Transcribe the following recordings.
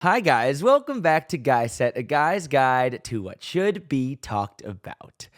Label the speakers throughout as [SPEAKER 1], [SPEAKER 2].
[SPEAKER 1] Hi, guys. Welcome back to Guyset, a guy's guide to what should be talked about.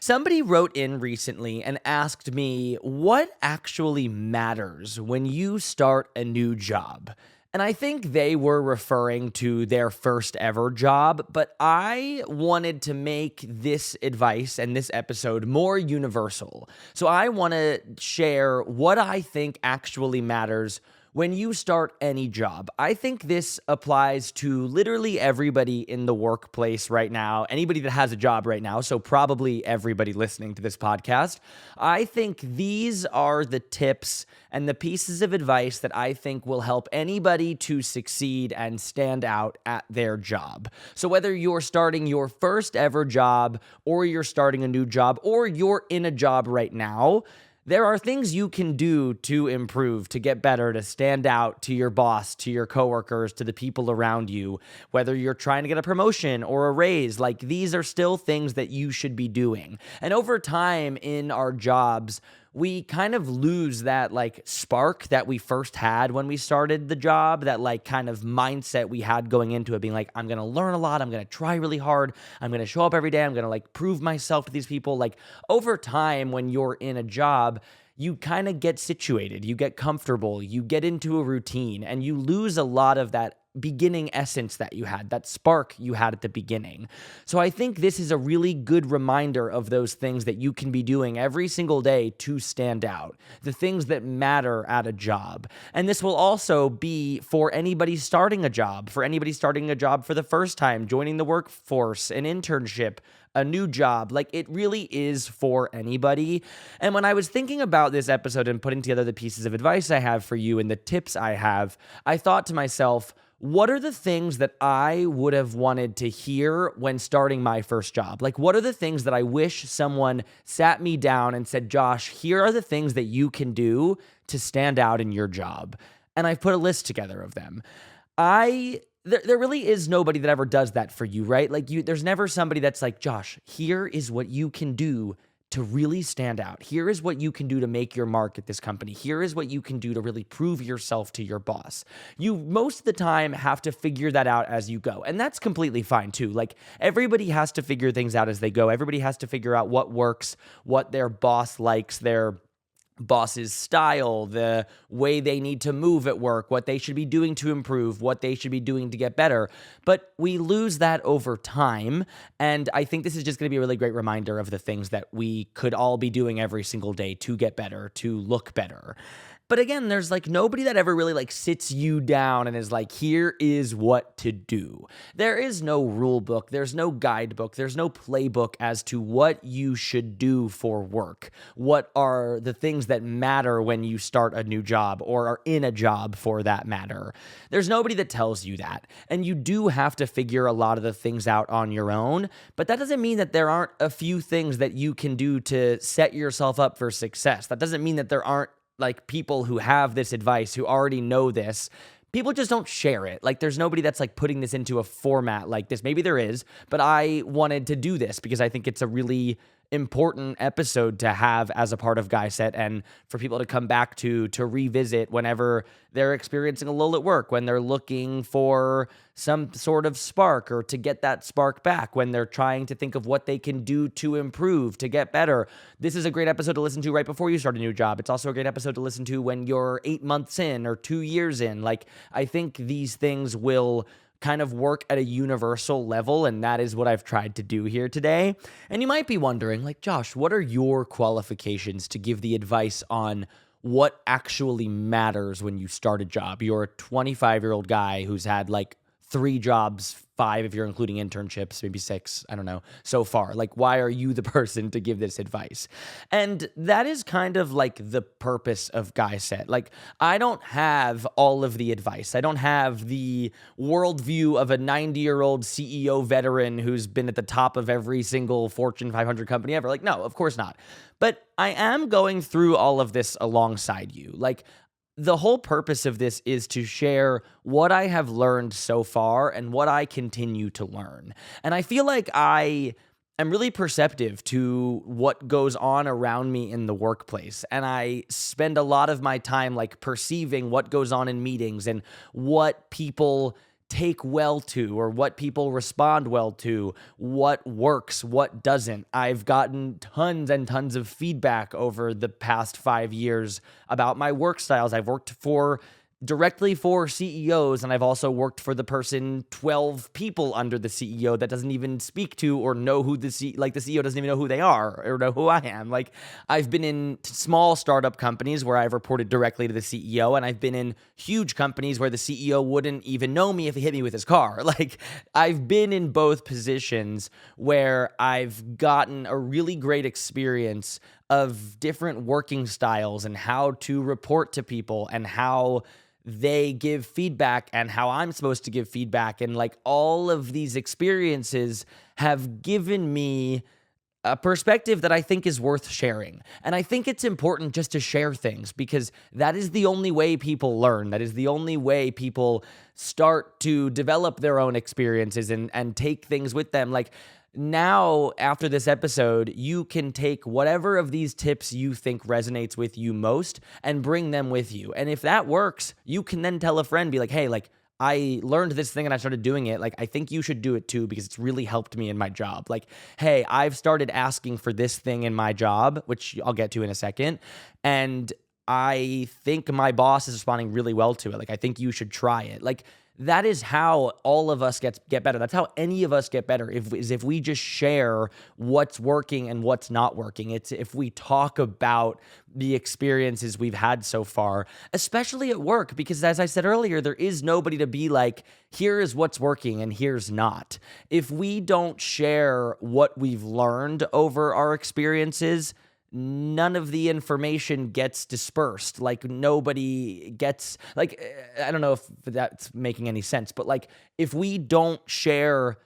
[SPEAKER 1] Somebody wrote in recently and asked me what actually matters when you start a new job. And I think they were referring to their first ever job, but I wanted to make this advice and this episode more universal. So I want to share what I think actually matters when you start any job. I think this applies to literally everybody in the workplace right now, anybody that has a job right now, so probably everybody listening to this podcast. I think these are the tips and the pieces of advice that I think will help anybody to succeed and stand out at their job. So whether you're starting your first ever job, or you're starting a new job, or you're in a job right now, there are things you can do to improve, to get better, to stand out to your boss, to your coworkers, to the people around you. Whether you're trying to get a promotion or a raise, like these are still things that you should be doing. And over time in our jobs, we kind of lose that spark that we first had when we started the job, that kind of mindset we had going into it, being like, I'm going to learn a lot. I'm going to try really hard. I'm going to show up every day. I'm going to prove myself to these people. Over time, when you're in a job, you kind of get situated, you get comfortable, you get into a routine, and you lose a lot of that beginning essence that you had, that spark you had at the beginning. So I think this is a really good reminder of those things that you can be doing every single day to stand out, the things that matter at a job. And this will also be for anybody starting a job, for the first time, joining the workforce, an internship, a new job. It really is for anybody. And when I was thinking about this episode and putting together the pieces of advice I have for you and the tips I have, I thought to myself, what are the things that I would have wanted to hear when starting my first job? What are the things that I wish someone sat me down and said, Josh, here are the things that you can do to stand out in your job? And I've put a list together of them. There really is nobody that ever does that for you, right? There's never somebody that's like, Josh, here is what you can do to really stand out. Here is what you can do to make your mark at this company. Here is what you can do to really prove yourself to your boss. You, most of the time, have to figure that out as you go. And that's completely fine too. Everybody has to figure things out as they go. Everybody has to figure out what works, what their boss likes, their boss's style, the way they need to move at work, what they should be doing to improve, what they should be doing to get better. But we lose that over time. And I think this is just going to be a really great reminder of the things that we could all be doing every single day to get better, to look better. But again, there's nobody that ever really sits you down and is here is what to do. There is no rule book, there's no guidebook, there's no playbook as to what you should do for work. What are the things that matter when you start a new job or are in a job for that matter? There's nobody that tells you that. And you do have to figure a lot of the things out on your own, but that doesn't mean that there aren't a few things that you can do to set yourself up for success. That doesn't mean that there aren't people who have this advice, who already know this. People just don't share it. There's nobody that's putting this into a format like this. Maybe there is, but I wanted to do this because I think it's a really important episode to have as a part of Guyset, and for people to come back to revisit whenever they're experiencing a lull at work, when they're looking for some sort of spark, or to get that spark back when they're trying to think of what they can do to improve, to get better. This is a great episode to listen to right before you start a new job. It's also a great episode to listen to when you're 8 months in or 2 years in. I think these things will kind of work at a universal level, and that is what I've tried to do here today. And you might be wondering, Josh, what are your qualifications to give the advice on what actually matters when you start a job? You're a 25-year-old guy who's had 3 jobs, 5 if you're including internships, maybe 6, I don't know, so far. Why are you the person to give this advice? And that is kind of the purpose of Guyset. I don't have all of the advice. I don't have the worldview of a 90-year-old CEO veteran who's been at the top of every single Fortune 500 company ever. No, of course not. But I am going through all of this alongside you. The whole purpose of this is to share what I have learned so far and what I continue to learn. And I feel like I am really perceptive to what goes on around me in the workplace. And I spend a lot of my time perceiving what goes on in meetings and what people take well to, or what people respond well to, what works, what doesn't. I've gotten tons and tons of feedback over the past 5 years about my work styles. I've worked directly for CEOs, and I've also worked for the person 12 people under the CEO that doesn't even speak to or know who the CEO doesn't even know who they are or know who I am. Like, I've been in small startup companies where I've reported directly to the CEO, and I've been in huge companies where the CEO wouldn't even know me if he hit me with his car. Like, I've been in both positions where I've gotten a really great experience of different working styles and how to report to people and how they give feedback and how I'm supposed to give feedback. And like, all of these experiences have given me a perspective that I think is worth sharing. And I think it's important just to share things, because that is the only way people learn. That is the only way people start to develop their own experiences and take things with them. Like, now, after this episode, you can take whatever of these tips you think resonates with you most and bring them with you. And if that works, you can then tell a friend, be like, hey, like, I learned this thing and I started doing it. Like, I think you should do it too, because it's really helped me in my job. Like, hey, I've started asking for this thing in my job, which I'll get to in a second, and I think my boss is responding really well to it. Like, I think you should try it. Like, that is how all of us get better. That's how any of us get better, if we just share what's working and what's not working. It's if we talk about the experiences we've had so far, especially at work, because as I said earlier, there is nobody to be like, here is what's working and here's not. If we don't share what we've learned over our experiences, none of the information gets dispersed. Like, nobody gets, like, I don't know if that's making any sense, but like, if we don't share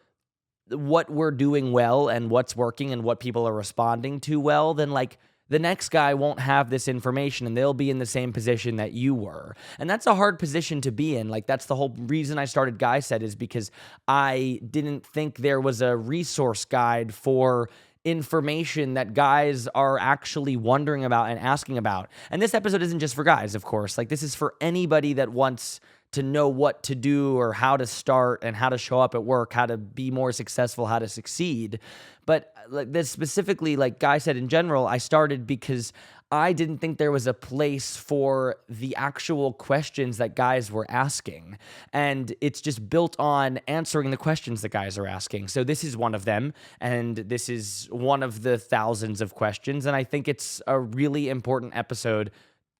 [SPEAKER 1] what we're doing well and what's working and what people are responding to well, then like, the next guy won't have this information and they'll be in the same position that you were. And that's a hard position to be in. Like, that's the whole reason I started Guyset, is because I didn't think there was a resource guide for information that guys are actually wondering about and asking about. And this episode isn't just for guys, of course. Like, this is for anybody that wants to know what to do or how to start and how to show up at work, how to be more successful, how to succeed. But like this specifically, like Guyset in general, I started because I didn't think there was a place for the actual questions that guys were asking. And it's just built on answering the questions that guys are asking. So this is one of them, and this is one of the thousands of questions. And I think it's a really important episode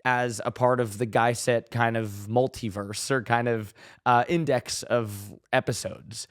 [SPEAKER 1] as a part of the Guyset kind of multiverse, or kind of index of episodes.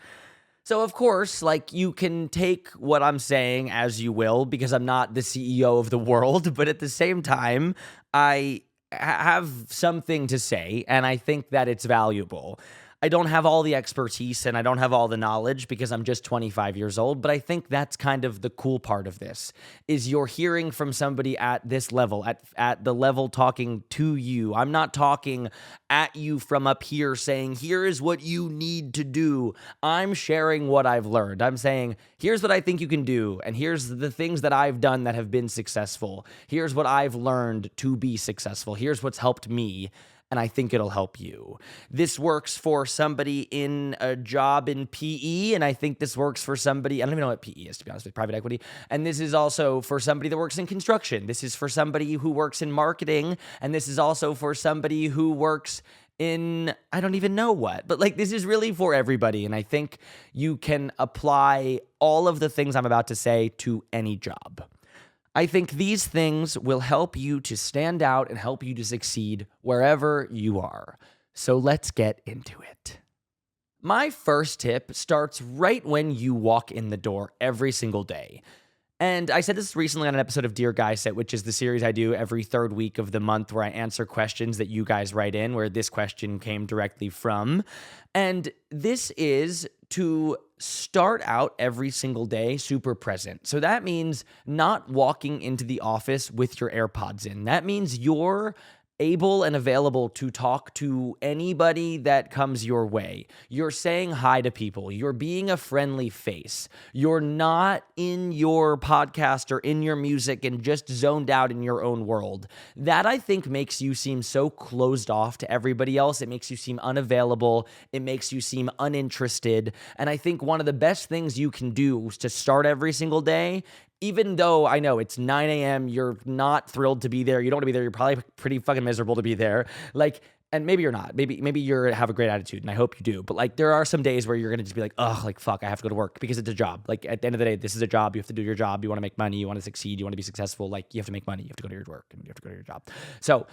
[SPEAKER 1] So, of course, like, you can take what I'm saying as you will, because I'm not the CEO of the world, but at the same time, I have something to say, and I think that it's valuable. I don't have all the expertise and I don't have all the knowledge because I'm just 25 years old, but I think that's kind of the cool part of this, is you're hearing from somebody at this level, at the level talking to you. I'm not talking at you from up here saying, here is what you need to do. I'm sharing what I've learned. I'm saying, here's what I think you can do, and here's the things that I've done that have been successful. Here's what I've learned to be successful. Here's what's helped me, and I think it'll help you. This works for somebody in a job in PE, and I think this works for somebody, I don't even know what PE is, to be honest, with private equity, and this is also for somebody that works in construction. This is for somebody who works in marketing, and this is also for somebody who works in, I don't even know what, but like, this is really for everybody, and I think you can apply all of the things I'm about to say to any job. I think these things will help you to stand out and help you to succeed wherever you are. So let's get into it. My first tip starts right when you walk in the door every single day. And I said this recently on an episode of Dear Guyset, which is the series I do every third week of the month, where I answer questions that you guys write in, where this question came directly from. And this is to start out every single day super present. So that means not walking into the office with your AirPods in. That means you're able and available to talk to anybody that comes your way. You're saying hi to people. You're being a friendly face. You're not in your podcast or in your music and just zoned out in your own world. That, I think, makes you seem so closed off to everybody else. It makes you seem unavailable. It makes you seem uninterested. And I think one of the best things you can do to start every single day, even though I know it's 9 a.m., you're not thrilled to be there. You don't want to be there. You're probably pretty fucking miserable to be there. And maybe you're not. Maybe you're have a great attitude, and I hope you do. But like, there are some days where you're gonna just be like, ugh, like fuck, I have to go to work because it's a job. Like at the end of the day, this is a job. You have to do your job. You want to make money. You want to succeed. You want to be successful. Like you have to make money. You have to go to your work, and you have to go to your job. So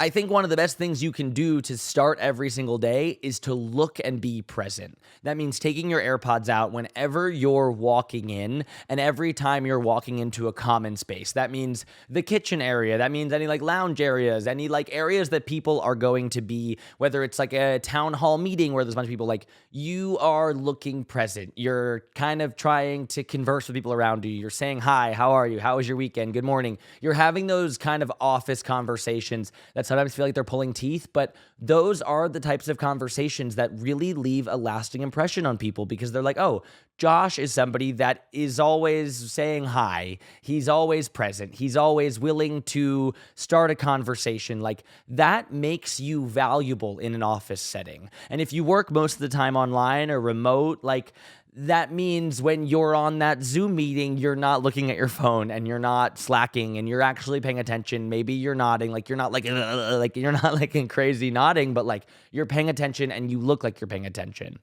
[SPEAKER 1] I think one of the best things you can do to start every single day is to look and be present. That means taking your AirPods out whenever you're walking in and every time you're walking into a common space. That means the kitchen area. That means any like lounge areas, any like areas that people are going to be, whether it's like a town hall meeting where there's a bunch of people, like you are looking present. You're kind of trying to converse with people around you. You're saying, hi, how are you? How was your weekend? Good morning. You're having those kind of office conversations that sometimes feel like they're pulling teeth, but those are the types of conversations that really leave a lasting impression on people because they're like, oh, Josh is somebody that is always saying hi. He's always present. He's always willing to start a conversation. Like that makes you valuable in an office setting. And if you work most of the time online or remote, like that means when you're on that Zoom meeting, you're not looking at your phone and you're not slacking and you're actually paying attention. Maybe you're nodding, like you're not like you're not like in crazy nodding, but like you're paying attention and you look like you're paying attention.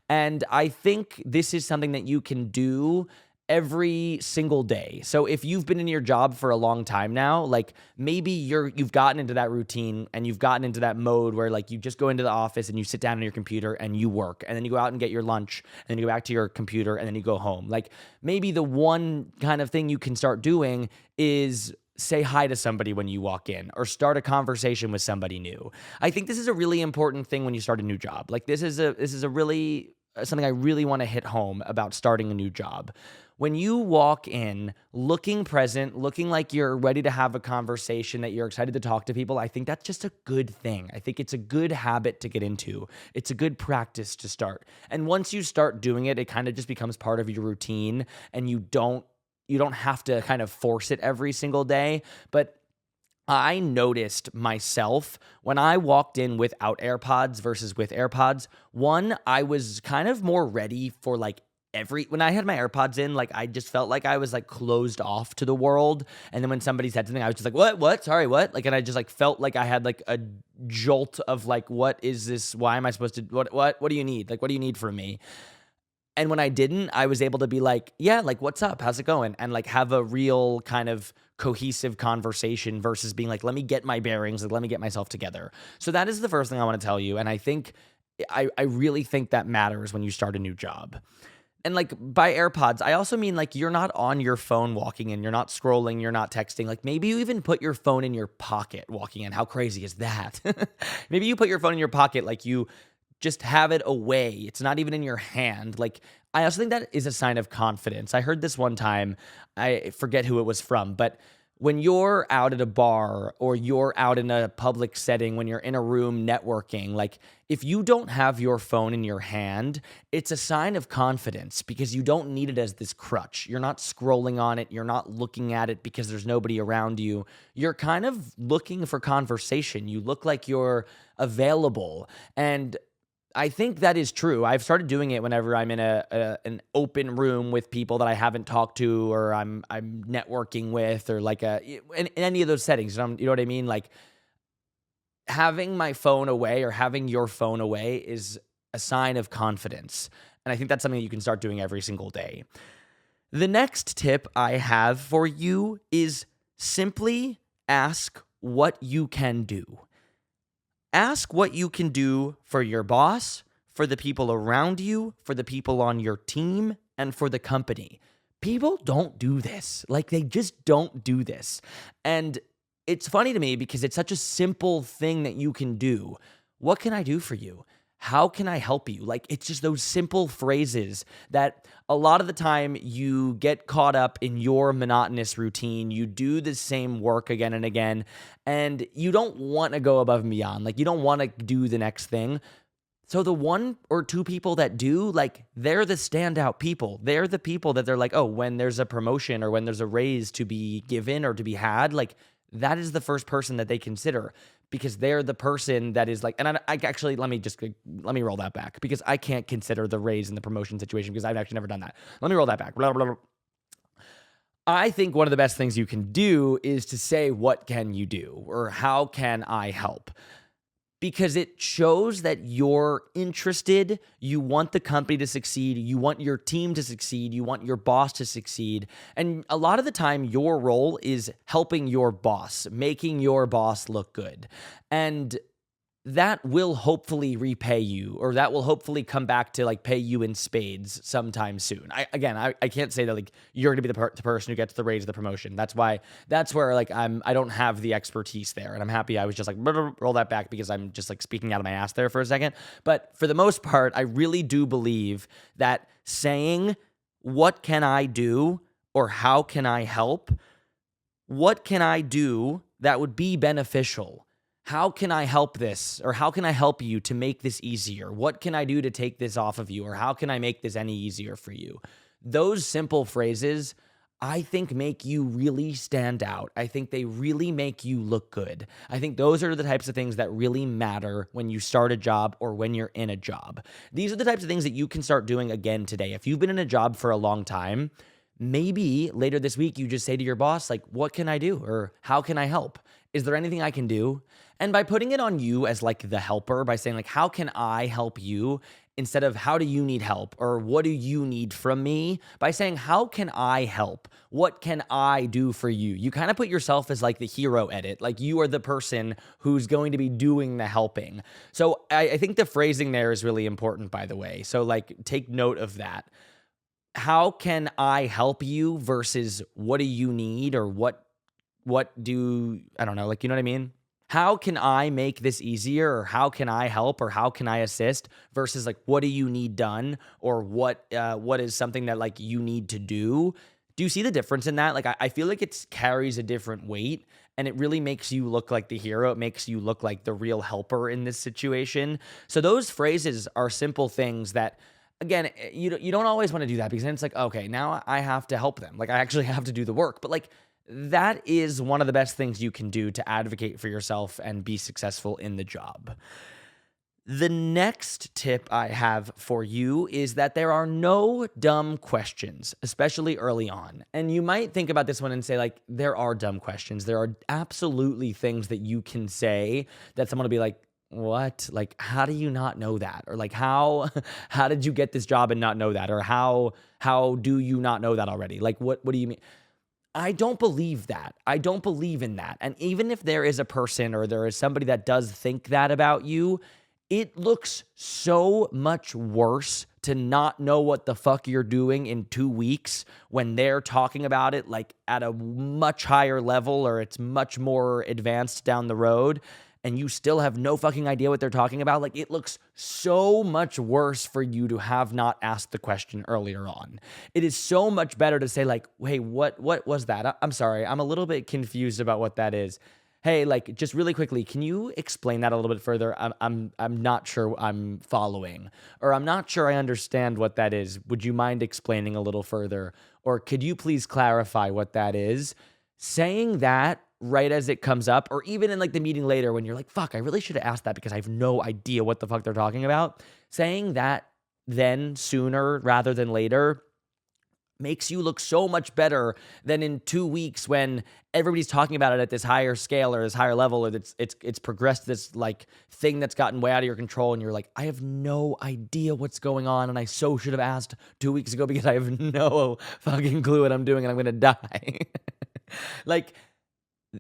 [SPEAKER 1] And I think this is something that you can do every single day. So if you've been in your job for a long time now, like maybe you've gotten into that routine and you've gotten into that mode where like you just go into the office and you sit down on your computer and you work, and then you go out and get your lunch, and then you go back to your computer, and then you go home. Like maybe the one kind of thing you can start doing is say hi to somebody when you walk in or start a conversation with somebody new. I think this is a really important thing when you start a new job. Like this is a really something I really want to hit home about starting a new job. When you walk in looking present, looking like you're ready to have a conversation, that you're excited to talk to people, I think that's just a good thing. I think it's a good habit to get into. It's a good practice to start. And once you start doing it, it kind of just becomes part of your routine, and you don't have to kind of force it every single day. But I noticed myself when I walked in without AirPods versus with AirPods. One, I was kind of more ready for like when I had my AirPods in, like I just felt like I was like closed off to the world. And then when somebody said something, I was just like, what? Sorry, what? Like, and I just like felt like I had like a jolt of like, what is this? Why am I supposed to, what do you need? Like, what do you need from me? And when I didn't, I was able to be like, yeah, like, what's up? How's it going? And like have a real kind of cohesive conversation versus being like, let me get my bearings, like, let me get myself together. So that is the first thing I want to tell you. And I think, I really think that matters when you start a new job. And like by AirPods, I also mean like you're not on your phone walking in, you're not scrolling, you're not texting. Like maybe you even put your phone in your pocket walking in. How crazy is that? Maybe you put your phone in your pocket, like you just have it away. It's not even in your hand. Like I also think that is a sign of confidence. I heard this one time, I forget who it was from, but when you're out at a bar or you're out in a public setting, when you're in a room networking, like if you don't have your phone in your hand, it's a sign of confidence because you don't need it as this crutch. You're not scrolling on it. You're not looking at it because there's nobody around you. You're kind of looking for conversation. You look like you're available. And I think that is true. I've started doing it whenever I'm in an open room with people that I haven't talked to, or I'm networking with, or like in any of those settings. You know what I mean? Like having my phone away or having your phone away is a sign of confidence. And I think that's something you can start doing every single day. The next tip I have for you is simply ask what you can do. Ask what you can do for your boss, for the people around you, for the people on your team, and for the company. People don't do this. Like, they just don't do this. And it's funny to me because it's such a simple thing that you can do. What can I do for you? how can I help you? Like, it's just those simple phrases that a lot of the time you get caught up in your monotonous routine. You do the same work again and again, and you don't want to go above and beyond. Like, you don't want to do the next thing. So the one or two people that do, like, they're the standout people. They're the people that they're like, oh, when there's a promotion or when there's a raise to be given or to be had, like, that is the first person that they consider, because they're the person that is like, and I actually, let me roll that back, because I can't consider the raise and the promotion situation because I've actually never done that. Let me roll that back. Blah, blah, blah. I think one of the best things you can do is to say, what can you do? Or how can I help? Because it shows that you're interested, you want the company to succeed, you want your team to succeed, you want your boss to succeed. And a lot of the time, your role is helping your boss, making your boss look good. And that will hopefully repay you, or that will hopefully come back to like pay you in spades sometime soon. I can't say that like you're going to be the person who gets the raise, the promotion. That's where like I don't have the expertise there, and I'm happy I was just like roll that back because I'm just like speaking out of my ass there for a second. But for the most part, I really do believe that saying, what can I do, or how can I help? What can I do that would be beneficial? How can I help this? Or how can I help you to make this easier? What can I do to take this off of you? Or how can I make this any easier for you? Those simple phrases, I think, make you really stand out. I think they really make you look good. I think those are the types of things that really matter when you start a job or when you're in a job. These are the types of things that you can start doing again today. If you've been in a job for a long time, maybe later this week you just say to your boss, like, what can I do? Or how can I help? Is there anything I can do? And by putting it on you as like the helper, by saying like, how can I help you? Instead of how do you need help, or what do you need from me? By saying, how can I help? What can I do for you? You kind of put yourself as like the hero edit. Like, you are the person who's going to be doing the helping. So I think the phrasing there is really important, by the way. So like, take note of that. How can I help you versus what do you need, or what do, I don't know, like, you know what I mean? How can I make this easier, or how can I help, or how can I assist, versus like, what do you need done, or what is something that like you need to do? Do you see the difference in that? Like, I feel like it carries a different weight, and it really makes you look like the hero. It makes you look like the real helper in this situation. So those phrases are simple things that, again, you don't always want to do that, because then it's like, okay, now I have to help them. Like, I actually have to do the work. But like, that is one of the best things you can do to advocate for yourself and be successful in the job. The next tip I have for you is that there are no dumb questions, especially early on. And you might think about this one and say, like, there are dumb questions. There are absolutely things that you can say that someone will be like, what? Like, how do you not know that? Or like, how did you get this job and not know that? Or how do you not know that already? Like, what do you mean? I don't believe that. I don't believe in that. And even if there is a person, or there is somebody that does think that about you, it looks so much worse to not know what the fuck you're doing in 2 weeks when they're talking about it like at a much higher level, or it's much more advanced down the road, and you still have no fucking idea what they're talking about. Like, it looks so much worse for you to have not asked the question earlier on. It is so much better to say like, hey, what was that? I'm sorry, I'm a little bit confused about what that is. Hey, like, just really quickly, can you explain that a little bit further? I'm not sure I'm following, or I'm not sure I understand what that is. Would you mind explaining a little further? Or could you please clarify what that is? Saying that right as it comes up, or even in like the meeting later when you're like, fuck, I really should have asked that because I have no idea what the fuck they're talking about. Saying that then sooner rather than later makes you look so much better than in 2 weeks when everybody's talking about it at this higher scale or this higher level, or it's progressed this like thing that's gotten way out of your control, and you're like, I have no idea what's going on, and I so should have asked 2 weeks ago because I have no fucking clue what I'm doing and I'm gonna die. Like,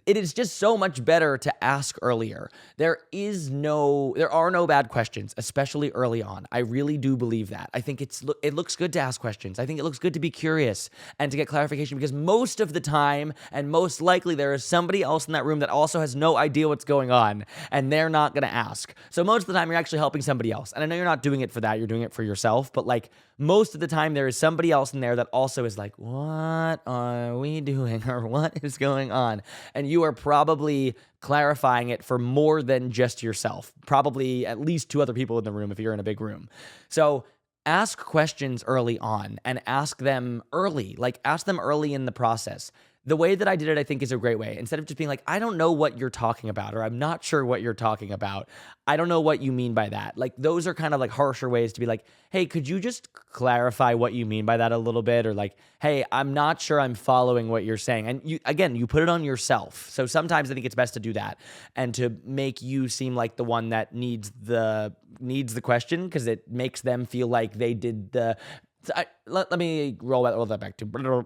[SPEAKER 1] it is just so much better to ask earlier. There are no bad questions, especially early on. I really do believe that. I think it looks good to ask questions. I think it looks good to be curious and to get clarification, because most of the time, and most likely, there is somebody else in that room that also has no idea what's going on, and they're not going to ask. So most of the time, you're actually helping somebody else. And I know you're not doing it for that, you're doing it for yourself, but like most of the time, there is somebody else in there that also is like, what are we doing, or what is going on? And you are probably clarifying it for more than just yourself, probably at least two other people in the room if you're in a big room. So ask questions early on, and ask them early, like ask them early in the process. The way that I did it, I think, is a great way. Instead of just being like, I don't know what you're talking about, or I'm not sure what you're talking about, I don't know what you mean by that. Like, those are kind of like harsher ways to be like, hey, could you just clarify what you mean by that a little bit? Or like, hey, I'm not sure I'm following what you're saying. And you put it on yourself. So sometimes I think it's best to do that, and to make you seem like the one that needs the question, because it makes them feel like they did let me roll that back to.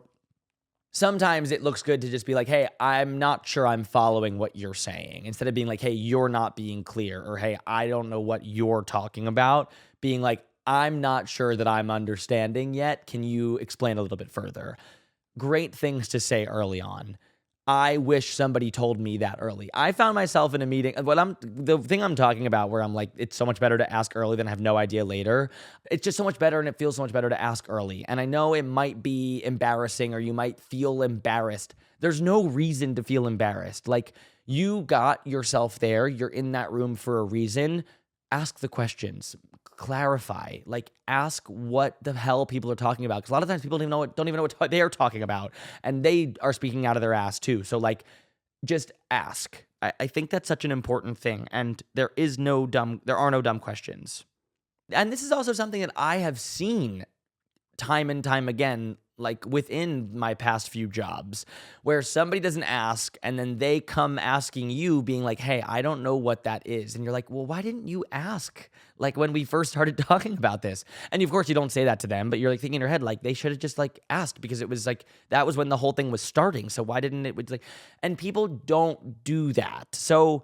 [SPEAKER 1] Sometimes it looks good to just be like, hey, I'm not sure I'm following what you're saying. Instead of being like, hey, you're not being clear, or hey, I don't know what you're talking about. Being like, I'm not sure that I'm understanding yet. Can you explain a little bit further? Great things to say early on. I wish somebody told me that early. I found myself in a meeting. The thing I'm talking about, where I'm like, it's so much better to ask early than have no idea later. It's just so much better, and it feels so much better to ask early. And I know it might be embarrassing, or you might feel embarrassed. There's no reason to feel embarrassed. Like, you got yourself there. You're in that room for a reason. Ask the questions. Clarify. Like, ask what the hell people are talking about, because a lot of times people don't even know what they're talking about, and they are speaking out of their ass too. So like, just ask. I think that's such an important thing, and there are no dumb questions. And this is also something that I have seen time and time again, like within my past few jobs, where somebody doesn't ask, and then they come asking you, being like, hey, I don't know what that is. And you're like, well, why didn't you ask? Like, when we first started talking about this. And of course you don't say that to them, but you're like thinking in your head, like, they should have just like asked, because it was like, that was when the whole thing was starting. So why didn't it like, and people don't do that. So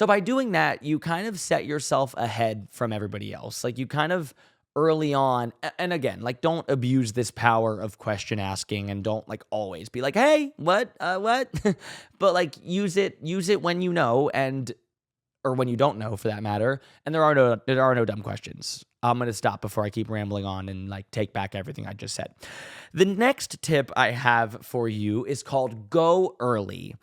[SPEAKER 1] by doing that, you kind of set yourself ahead from everybody else. Like, you kind of early on, and again, like, don't abuse this power of question asking, and don't like always be like, hey, what, but like, use it when you know, or when you don't know, for that matter. And there are no dumb questions. I'm going to stop before I keep rambling on and like take back everything I just said. The next tip I have for you is called go early.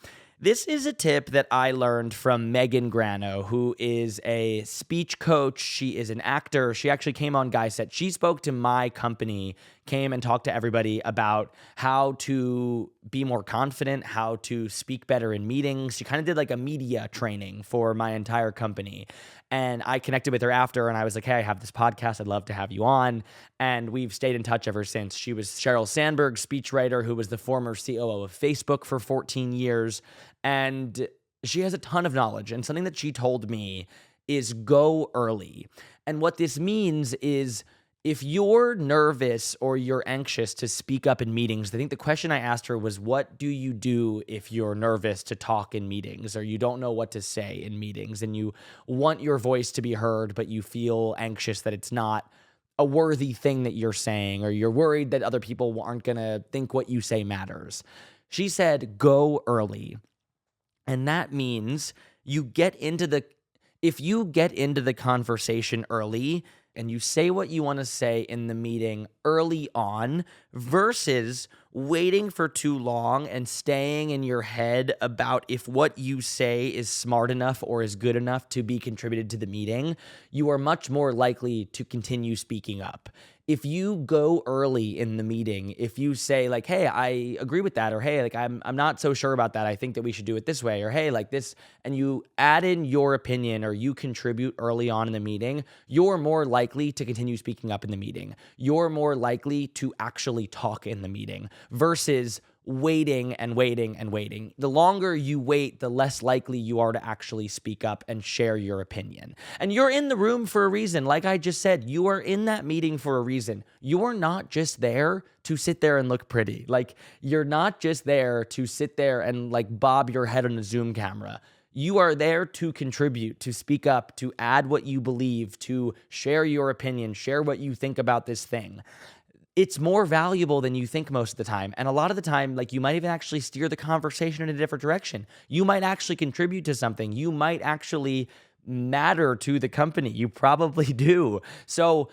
[SPEAKER 1] This is a tip that I learned from Megan Grano, who is a speech coach. She is an actor. She actually came on Guyset. She spoke to my company, came and talked to everybody about how to be more confident, how to speak better in meetings. She kind of did like a media training for my entire company. And I connected with her after, and I was like, hey, I have this podcast. I'd love to have you on. And we've stayed in touch ever since. She was Sheryl Sandberg's speechwriter, who was the former COO of Facebook for 14 years. And she has a ton of knowledge. And something that she told me is go early. And what this means is, if you're nervous or you're anxious to speak up in meetings, I think the question I asked her was, what do you do if you're nervous to talk in meetings, or you don't know what to say in meetings, and you want your voice to be heard, but you feel anxious that it's not a worthy thing that you're saying, or you're worried that other people aren't going to think what you say matters? She said, go early. And that means if you get into the conversation early, and you say what you want to say in the meeting early on, versus waiting for too long and staying in your head about if what you say is smart enough or is good enough to be contributed to the meeting, you are much more likely to continue speaking up. If you go early in the meeting, if you say like, hey, I agree with that, or hey, like I'm not so sure about that, I think that we should do it this way, or hey, like this, and you add in your opinion, or you contribute early on in the meeting, you're more likely to continue speaking up in the meeting. You're more likely to actually talk in the meeting, versus waiting and waiting and waiting. The longer you wait, the less likely you are to actually speak up and share your opinion. And you're in the room for a reason. Like I just said, you are in that meeting for a reason. You are not just there to sit there and look pretty. Like, you're not just there to sit there and like bob your head on a Zoom camera. You are there to contribute, to speak up, to add what you believe, to share your opinion, share what you think about this thing. It's more valuable than you think most of the time. And a lot of the time, like, you might even actually steer the conversation in a different direction. You might actually contribute to something. You might actually matter to the company. You probably do. So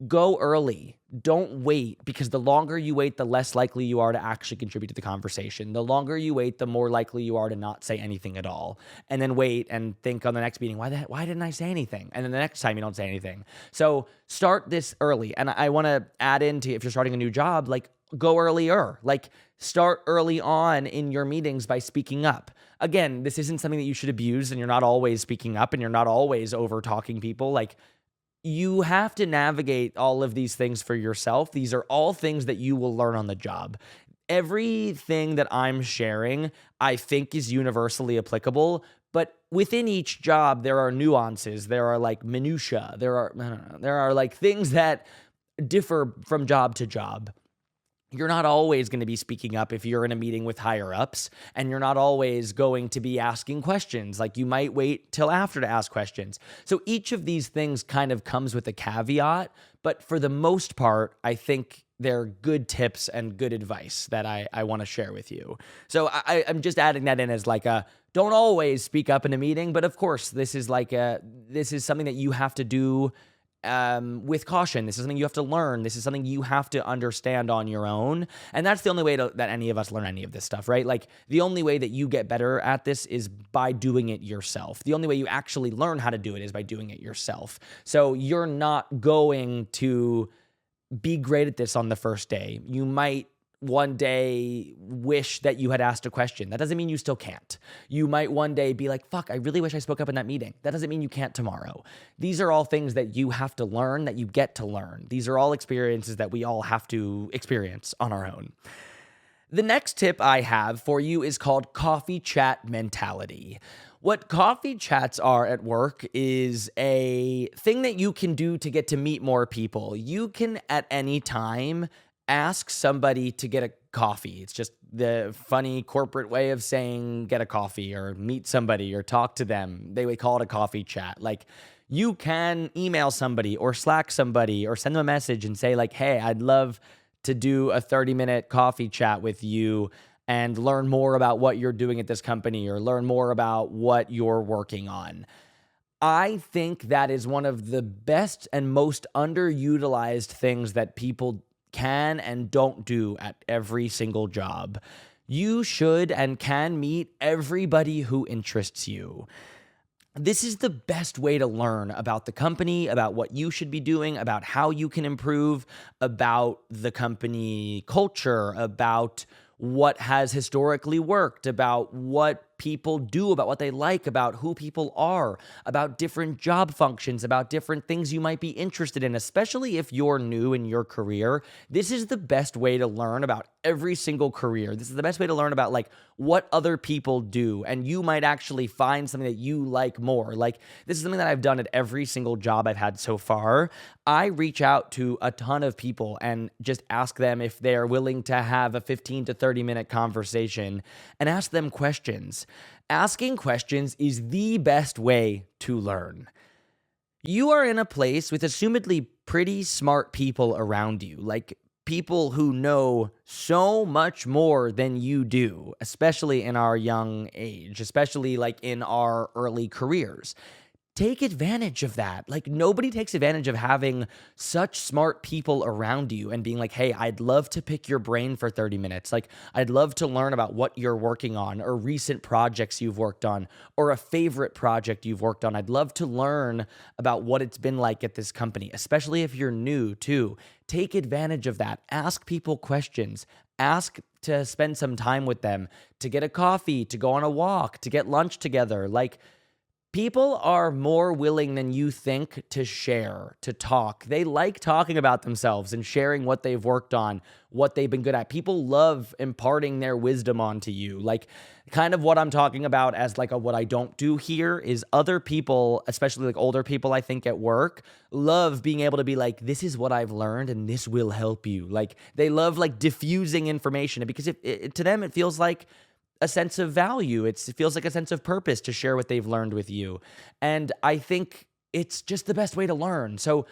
[SPEAKER 1] go early. Don't wait, because the longer you wait, the less likely you are to actually contribute to the conversation. The longer you wait, the more likely you are to not say anything at all. And then wait and think on the next meeting, why didn't I say anything? And then the next time you don't say anything. So start this early. And I want to add into, if you're starting a new job, like, go earlier. Like, start early on in your meetings by speaking up. Again, this isn't something that you should abuse, and you're not always speaking up, and you're not always over talking people. Like, you have to navigate all of these things for yourself. These are all things that you will learn on the job. Everything that I'm sharing, I think, is universally applicable, but within each job, there are nuances. There are like minutia. There are like things that differ from job to job. You're not always going to be speaking up if you're in a meeting with higher ups, and you're not always going to be asking questions. Like, you might wait till after to ask questions. So each of these things kind of comes with a caveat, but for the most part, I think they're good tips and good advice that I want to share with you. So I'm just adding that in as like don't always speak up in a meeting, but of course, this is something that you have to do with caution. This is something you have to learn. This is something you have to understand on your own. And that's the only way that any of us learn any of this stuff, right? Like, the only way that you get better at this is by doing it yourself. The only way you actually learn how to do it is by doing it yourself. So you're not going to be great at this on the first day. You might one day wish that you had asked a question. That doesn't mean you still can't. You might one day be like, fuck, I really wish I spoke up in that meeting. That doesn't mean you can't tomorrow. These are all things that you have to learn, that you get to learn. These are all experiences that we all have to experience on our own. The next tip I have for you is called coffee chat mentality. What coffee chats are at work is a thing that you can do to get to meet more people. You can, at any time, ask somebody to get a coffee. It's just the funny corporate way of saying get a coffee, or meet somebody, or talk to them. They would call it a coffee chat. Like, you can email somebody or Slack somebody or send them a message and say like, hey, I'd love to do a 30-minute coffee chat with you and learn more about what you're doing at this company, or learn more about what you're working on. I think that is one of the best and most underutilized things that people can and don't do at every single job. You should and can meet everybody who interests you. This is the best way to learn about the company, about what you should be doing, about how you can improve, about the company culture, about what has historically worked, about what people do, about what they like, about who people are, about different job functions, about different things you might be interested in, especially if you're new in your career. This is the best way to learn about every single career. This is the best way to learn about like what other people do, and you might actually find something that you like more. Like, this is something that I've done at every single job I've had so far. I reach out to a ton of people and just ask them if they're willing to have a 15 to 30-minute conversation and ask them questions. Asking questions is the best way to learn. You are in a place with assumedly pretty smart people around you, like people who know so much more than you do, especially in our young age, especially like in our early careers. Take advantage of that. Like, nobody takes advantage of having such smart people around you and being like, hey, I'd love to pick your brain for 30 minutes. Like, I'd love to learn about what you're working on, or recent projects you've worked on, or a favorite project you've worked on. I'd love to learn about what it's been like at this company, especially if you're new too. Take advantage of that. Ask people questions. Ask to spend some time with them, to get a coffee, to go on a walk, to get lunch together. Like, People are more willing than you think to share, to talk. They like talking about themselves and sharing what they've worked on, what they've been good at. People love imparting their wisdom onto you. Like, kind of what I'm talking about as like a what I don't do here is other people, especially like older people, I think at work, love being able to be like, this is what I've learned and this will help you. Like, they love like diffusing information because to them, it feels like a sense of value. It feels like a sense of purpose to share what they've learned with you. And I think it's just the best way to learn. So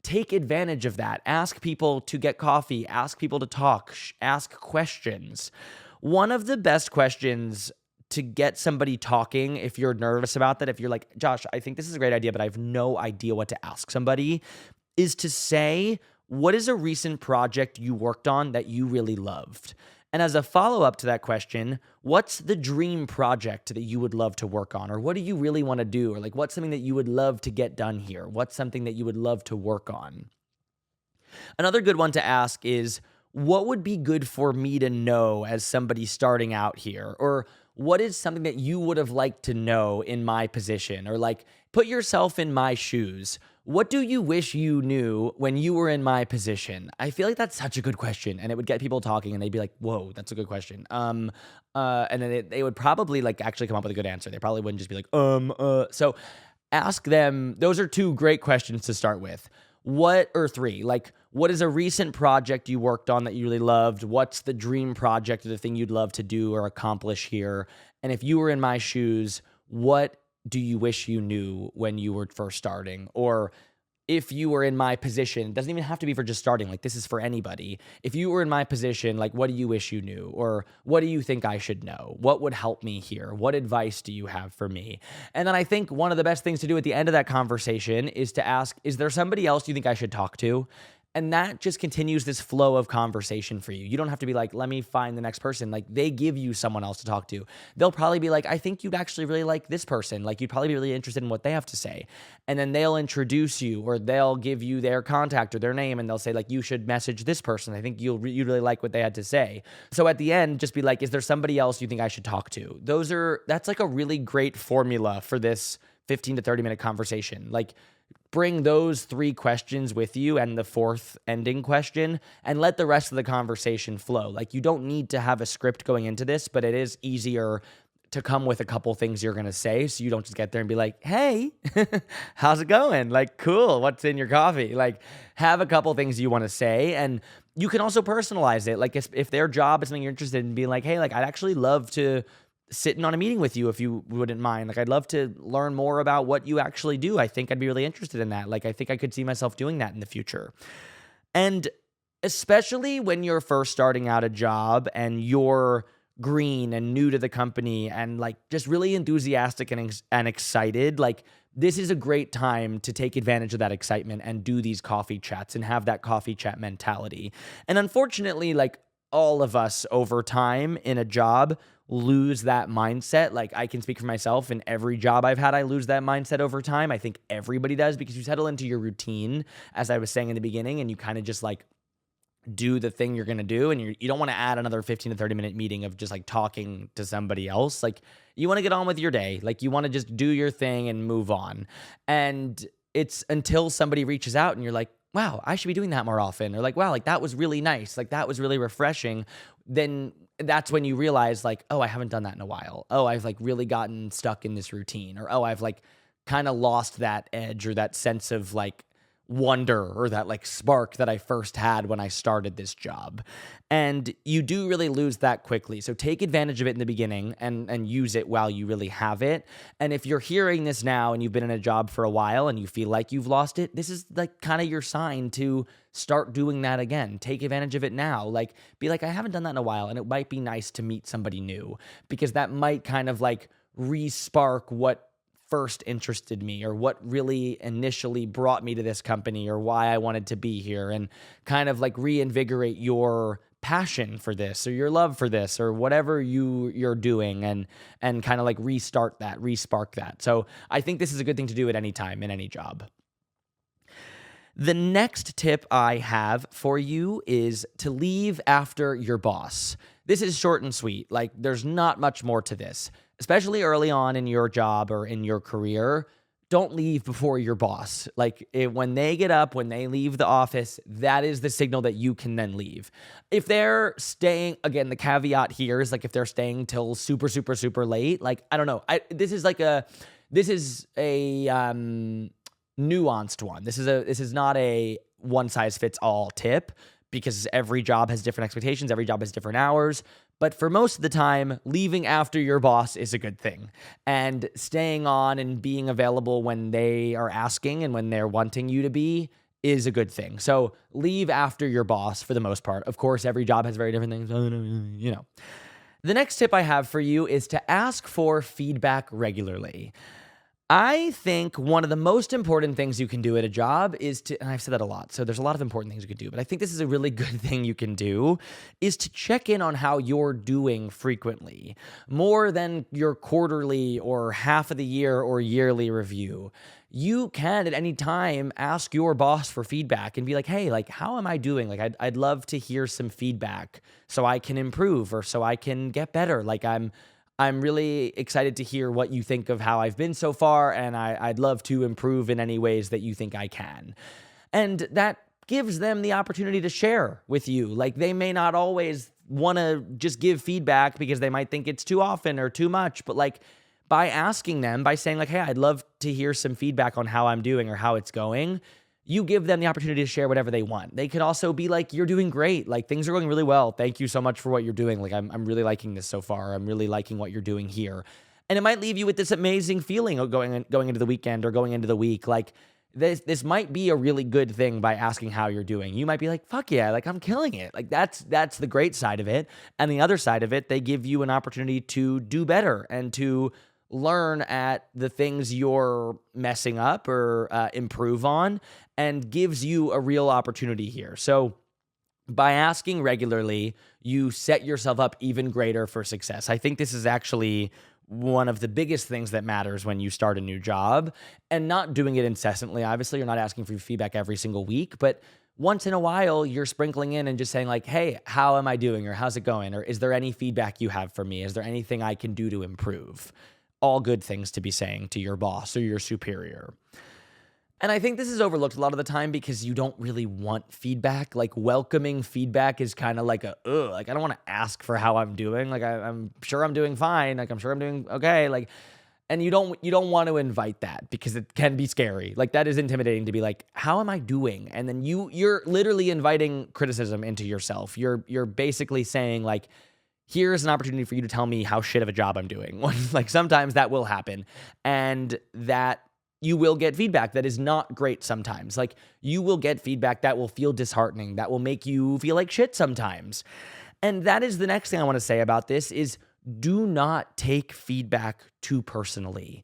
[SPEAKER 1] take advantage of that. Ask people to get coffee, ask people to talk, ask questions. One of the best questions to get somebody talking, if you're nervous about that, if you're like, Josh, I think this is a great idea, but I have no idea what to ask somebody, is to say, what is a recent project you worked on that you really loved? And as a follow-up to that question, what's the dream project that you would love to work on? Or what do you really want to do? Or like, what's something that you would love to get done here? What's something that you would love to work on? Another good one to ask is, what would be good for me to know as somebody starting out here? Or what is something that you would have liked to know in my position? Or like, put yourself in my shoes. What do you wish you knew when you were in my position? I feel like that's such a good question, and it would get people talking, and they'd be like, "Whoa, that's a good question." And then they would probably like actually come up with a good answer. They probably wouldn't just be like, So ask them. Those are two great questions to start with. Or three, like, what is a recent project you worked on that you really loved? What's the dream project or the thing you'd love to do or accomplish here? And if you were in my shoes, what do you wish you knew when you were first starting? Or if you were in my position, it doesn't even have to be for just starting. Like, this is for anybody. If you were in my position, like, what do you wish you knew? Or what do you think I should know? What would help me here? What advice do you have for me? And then I think one of the best things to do at the end of that conversation is to ask, is there somebody else you think I should talk to? And that just continues this flow of conversation for you. You don't have to be like, let me find the next person. Like, they give you someone else to talk to. They'll probably be like, I think you'd actually really like this person. Like, you'd probably be really interested in what they have to say. And then they'll introduce you, or they'll give you their contact or their name, and they'll say like, you should message this person. I think you'd really like what they had to say. So at the end, just be like, is there somebody else you think I should talk to? That's like a really great formula for this 15 to 30 minute conversation. Like, bring those three questions with you and the fourth ending question, and let the rest of the conversation flow. Like, you don't need to have a script going into this, but it is easier to come with a couple things you're going to say, so you don't just get there and be like, hey, how's it going? Like, cool, what's in your coffee? Like, have a couple things you want to say, and you can also personalize it. Like, if their job is something you're interested in, being like, hey, like, I'd actually love to sitting on a meeting with you if you wouldn't mind. Like, I'd love to learn more about what you actually do. I think I'd be really interested in that. Like, I think I could see myself doing that in the future. And especially when you're first starting out a job and you're green and new to the company and like just really enthusiastic and excited, like, this is a great time to take advantage of that excitement and do these coffee chats and have that coffee chat mentality. And unfortunately, like, all of us over time in a job lose that mindset. Like, I can speak for myself. In every job I've had, I lose that mindset over time. I think everybody does, because you settle into your routine, as I was saying in the beginning, and you kind of just like do the thing you're going to do. And you don't want to add another 15 to 30 minute meeting of just like talking to somebody else. Like, you want to get on with your day. Like, you want to just do your thing and move on. And it's until somebody reaches out and you're like, wow, I should be doing that more often. Or like, wow, like, that was really nice. Like, that was really refreshing. Then that's when you realize like, oh, I haven't done that in a while. Oh, I've like really gotten stuck in this routine. Or, oh, I've like kind of lost that edge or that sense of like wonder or that like spark that I first had when I started this job. And you do really lose that quickly. So take advantage of it in the beginning and use it while you really have it. And if you're hearing this now and you've been in a job for a while and you feel like you've lost it, this is like kind of your sign to start doing that again. Take advantage of it now. Like, be like, I haven't done that in a while, and it might be nice to meet somebody new, because that might kind of like re-spark what first interested me or what really initially brought me to this company or why I wanted to be here, and kind of like reinvigorate your passion for this or your love for this or whatever you're doing, and kind of like restart that, respark that. So I think this is a good thing to do at any time in any job. The next tip I have for you is to leave after your boss. This is short and sweet. Like, there's not much more to this. especially early on in your job or in your career, don't leave before your boss. Like when they get up, when they leave the office, that is the signal that you can then leave. If they're staying, again, the caveat here is like if they're staying till super, super, super late, like, I don't know. This is a nuanced one. This is not a one size fits all tip because every job has different expectations. Every job has different hours. But for most of the time, leaving after your boss is a good thing. And staying on and being available when they are asking and when they're wanting you to be is a good thing. So leave after your boss for the most part. Of course, every job has very different things, you know. The next tip I have for you is to ask for feedback regularly. I think one of the most important things you can do at a job is to, and I've said that a lot, so there's a lot of important things you can do, but I think this is a really good thing you can do, is to check in on how you're doing frequently, more than your quarterly or half of the year or yearly review. You can at any time ask your boss for feedback and be like, hey, like, how am I doing? Like, I'd love to hear some feedback so I can improve or so I can get better. Like, I'm really excited to hear what you think of how I've been so far, and I'd love to improve in any ways that you think I can. And that gives them the opportunity to share with you. Like, they may not always want to just give feedback because they might think it's too often or too much, but like by asking them, by saying like, hey, I'd love to hear some feedback on how I'm doing or how it's going, you give them the opportunity to share whatever they want. They could also be like, you're doing great. Like, things are going really well. Thank you so much for what you're doing. Like, I'm really liking this so far. I'm really liking what you're doing here. And it might leave you with this amazing feeling of going into the weekend or going into the week. Like, this might be a really good thing by asking how you're doing. You might be like, fuck yeah, like, I'm killing it. Like, that's the great side of it. And the other side of it, they give you an opportunity to do better and to learn at the things you're messing up or improve on, and gives you a real opportunity here. So by asking regularly, you set yourself up even greater for success. I think this is actually one of the biggest things that matters when you start a new job, and not doing it incessantly. Obviously, you're not asking for feedback every single week, but once in a while, you're sprinkling in and just saying like, hey, how am I doing? Or how's it going? Or is there any feedback you have for me? Is there anything I can do to improve? All good things to be saying to your boss or your superior. And I think this is overlooked a lot of the time because you don't really want feedback. Like, welcoming feedback is kind of like like, I don't want to ask for how I'm doing. Like, I'm sure I'm doing fine. Like, I'm sure I'm doing okay. Like, and you don't want to invite that because it can be scary. Like, that is intimidating to be like, how am I doing? And then you're literally inviting criticism into yourself. You're basically saying like, here's an opportunity for you to tell me how shit of a job I'm doing. Like, sometimes that will happen, and that you will get feedback that is not great sometimes. Like, you will get feedback that will feel disheartening, that will make you feel like shit sometimes. And that is the next thing I want to say about this is, do not take feedback too personally.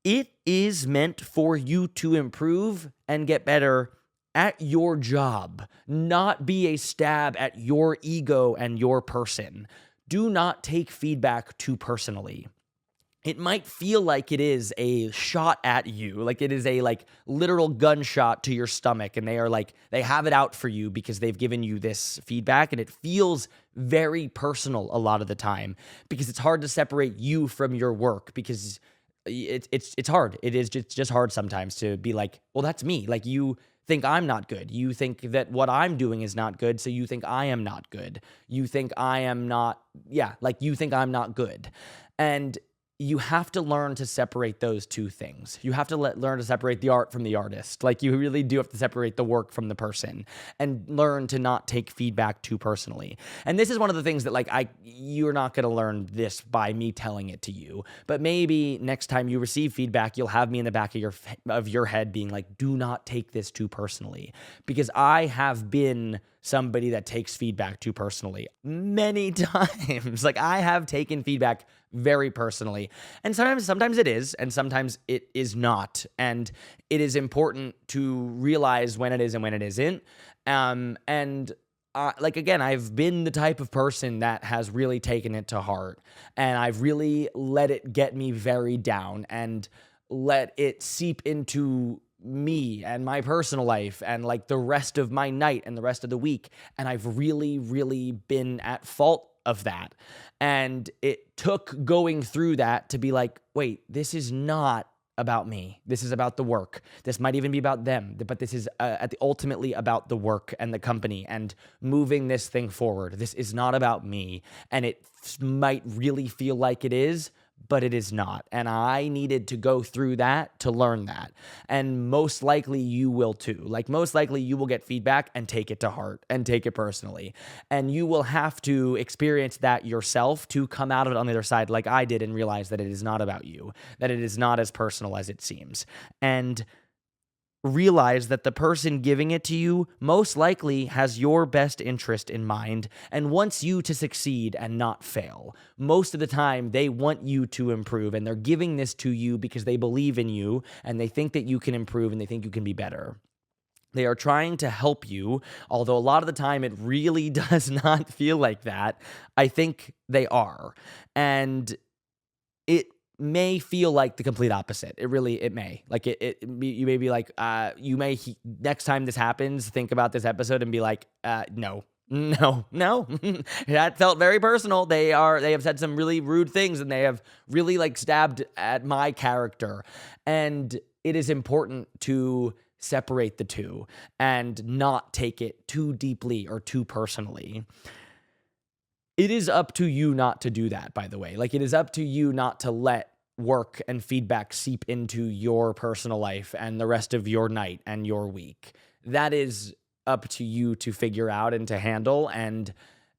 [SPEAKER 1] It is meant for you to improve and get better at your job, not be a stab at your ego and your person. Do not take feedback too personally. It might feel like it is a shot at you, like it is a like literal gunshot to your stomach, and they have it out for you because they've given you this feedback, and it feels very personal a lot of the time because it's hard to separate you from your work because it's hard. It is just hard sometimes to be like, well, that's me. Like, you think I'm not good. You think that what I'm doing is not good, so you think I am not good. You think I am not, you think I'm not good. And you have to learn to separate those two things. You have to learn to separate the art from the artist. Like, you really do have to separate the work from the person and learn to not take feedback too personally. And this is one of the things that you're not going to learn this by me telling it to you, but maybe next time you receive feedback, you'll have me in the back of your head being like, do not take this too personally, because I have been somebody that takes feedback too personally many times. Like, I have taken feedback very personally, and sometimes it is, and sometimes it is not. And it is important to realize when it is and when it isn't. Again, I've been the type of person that has really taken it to heart, and I've really let it get me very down and let it seep into me and my personal life and like the rest of my night and the rest of the week. And I've really, really been at fault of that. And it took going through that to be like, wait, this is not about me. This is about the work. This might even be about them, but this is ultimately about the work and the company and moving this thing forward. This is not about me. And it might really feel like it is, but it is not. And I needed to go through that to learn that. And most likely you will too. Like most likely you will get feedback and take it to heart and take it personally. And you will have to experience that yourself to come out of it on the other side like I did and realize that it is not about you, that it is not as personal as it seems. And realize that the person giving it to you most likely has your best interest in mind and wants you to succeed and not fail. Most of the time, they want you to improve, and they're giving this to you because they believe in you and they think that you can improve and they think you can be better. They are trying to help you, although a lot of the time it really does not feel like that. I think they are. And it may feel like the complete opposite. It may. Like you may be like, next time this happens, think about this episode and be like, no. That felt very personal. They have said some really rude things and they have really like stabbed at my character. And it is important to separate the two and not take it too deeply or too personally. It is up to you not to do that, by the way. Like, it is up to you not to let work and feedback seep into your personal life and the rest of your night and your week. That is up to you to figure out and to handle. And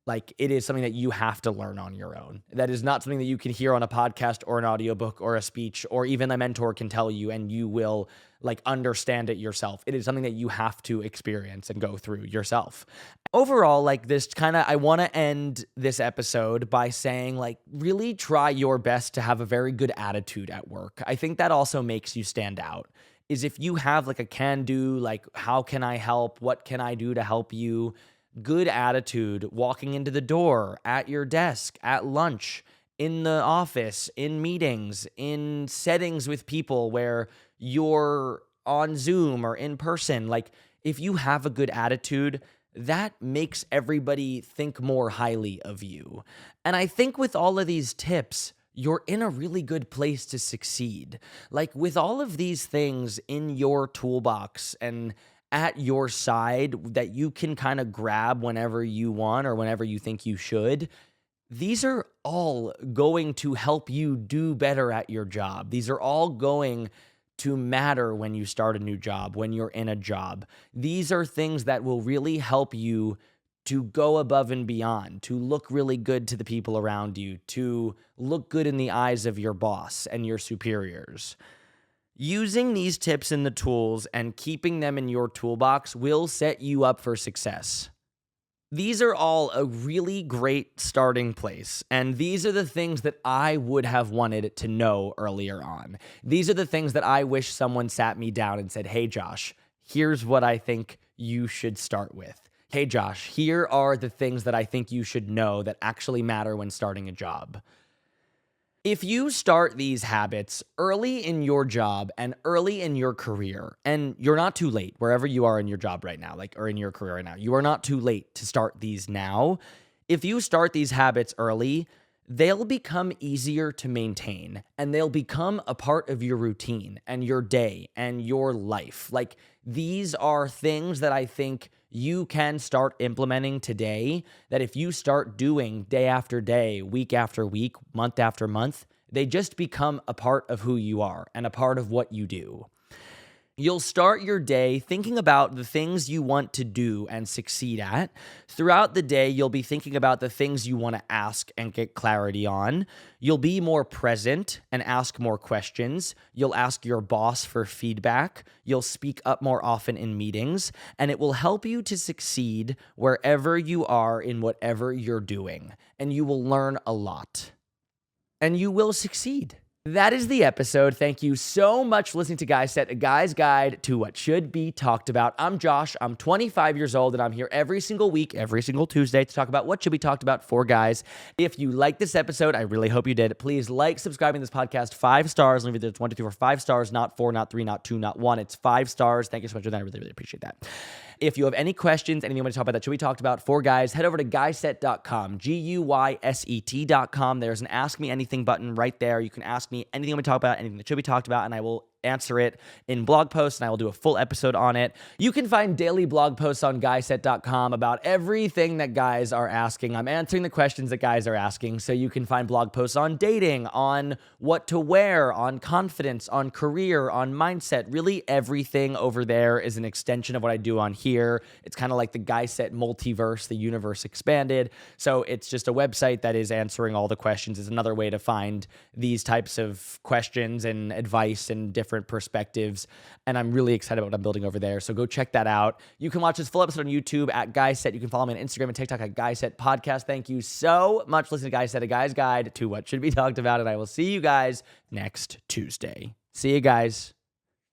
[SPEAKER 1] like, it is something that you have to learn on your own. That is not something that you can hear on a podcast or an audiobook or a speech or even a mentor can tell you and you will like understand it yourself. It is something that you have to experience and go through yourself. Overall, like this I want to end this episode by saying like, really try your best to have a very good attitude at work. I think that also makes you stand out. Is if you have like a can do, like, how can I help? What can I do to help you? Good attitude, walking into the door, at your desk, at lunch, in the office, in meetings, in settings with people where you're on Zoom or in person. Like, if you have a good attitude, that makes everybody think more highly of you. And I think with all of these tips, you're in a really good place to succeed. Like, with all of these things in your toolbox and at your side that you can kind of grab whenever you want or whenever you think you should, these are all going to help you do better at your job. These are all going to matter when you start a new job, when you're in a job. These are things that will really help you to go above and beyond, to look really good to the people around you, to look good in the eyes of your boss and your superiors. Using these tips and the tools and keeping them in your toolbox will set you up for success. These are all a really great starting place, and these are the things that I would have wanted to know earlier on. These are the things that I wish someone sat me down and said, hey, Josh, here's what I think you should start with. Hey, Josh, here are the things that I think you should know that actually matter when starting a job. If you start these habits early in your job and early in your career, and you're not too late wherever you are in your job right now, like, or in your career right now, you are not too late to start these now. If you start these habits early, they'll become easier to maintain and they'll become a part of your routine and your day and your life. Like, these are things that I think you can start implementing today, that if you start doing day after day, week after week, month after month, they just become a part of who you are and a part of what you do. You'll start your day thinking about the things you want to do and succeed at. Throughout the day, you'll be thinking about the things you want to ask and get clarity on. You'll be more present and ask more questions. You'll ask your boss for feedback. You'll speak up more often in meetings, and it will help you to succeed wherever you are in whatever you're doing. And you will learn a lot. And you will succeed. That is the episode. Thank you so much for listening to Guyset, a guy's guide to what should be talked about. I'm Josh. I'm 25 years old, and I'm here every single week, every single Tuesday to talk about what should be talked about for guys. If you like this episode, I really hope you did. Please like, subscribing to this podcast, 5 stars. Leave it there. It's 1, 2, 3, 4, 5 stars, not 4, not 3, not 2, not 1. It's 5 stars. Thank you so much for that. I really, really appreciate that. if you have any questions, anything you want to talk about that should be talked about for guys, head over to guyset.com, Guyset.com. There's an Ask Me Anything button right there. You can ask me anything you want to talk about, anything that should be talked about, and I will answer it in blog posts, and I will do a full episode on it. You can find daily blog posts on Guyset.com about everything that guys are asking. I'm answering the questions that guys are asking, so you can find blog posts on dating, on what to wear, on confidence, on career, on mindset. Really everything over there is an extension of what I do on here. It's kind of like the Guyset multiverse, the universe expanded. So it's just a website that is answering all the questions. It's another way to find these types of questions and advice and different perspectives, and I'm really excited about what I'm building over there, so go check that out. You can watch this full episode on YouTube at Guyset. You can follow me on Instagram and TikTok at Guyset Podcast. Thank you so much for listening to Guyset, a guy's guide to what should be talked about, and I will see you guys next Tuesday. See you guys.